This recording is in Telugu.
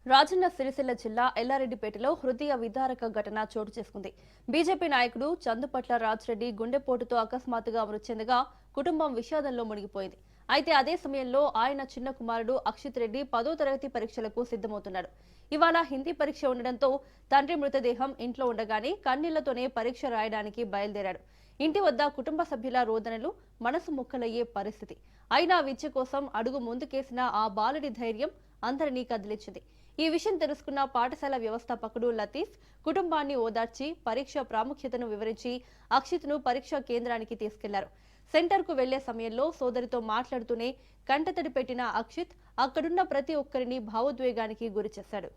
రాజన్న సిరిసిల్ల జిల్లా ఎల్లారెడ్డిపేటలో హృదయ విదారక ఘటన చోటు చేసుకుంది. బీజేపీ నాయకుడు చందుపట్ల రాజ్రెడ్డి గుండెపోటుతో అకస్మాత్తుగా మృతి చెందగా కుటుంబం విషాదంలో మునిగిపోయింది. అయితే అదే సమయంలో ఆయన చిన్న కుమారుడు అక్షిత్ రెడ్డి 10వ తరగతి పరీక్షలకు సిద్ధమవుతున్నాడు. ఇవాళ హిందీ పరీక్ష ఉండడంతో తండ్రి మృతదేహం ఇంట్లో ఉండగానే కన్నీళ్లతోనే పరీక్ష రాయడానికి బయలుదేరాడు. ఇంటి వద్ద కుటుంబ సభ్యుల రోదనలు మనసు ముక్కలయ్యే పరిస్థితి. అయినా విద్య కోసం అడుగు ముందుకేసిన ఆ బాలుడి ధైర్యం అందరినీ కదిలించింది. ఈ విషయం తెలుసుకున్న పాఠశాల వ్యవస్థాపకుడు లతీఫ్ కుటుంబాన్ని ఓదార్చి పరీక్ష ప్రాముఖ్యతను వివరించి అక్షిత్ను పరీక్షా కేంద్రానికి తీసుకెళ్లారు. సెంటర్కు వెళ్లే సమయంలో సోదరితో మాట్లాడుతూనే కంటతడి పెట్టిన అక్షిత్ అక్కడున్న ప్రతి ఒక్కరిని భావోద్వేగానికి గురిచేశాడు.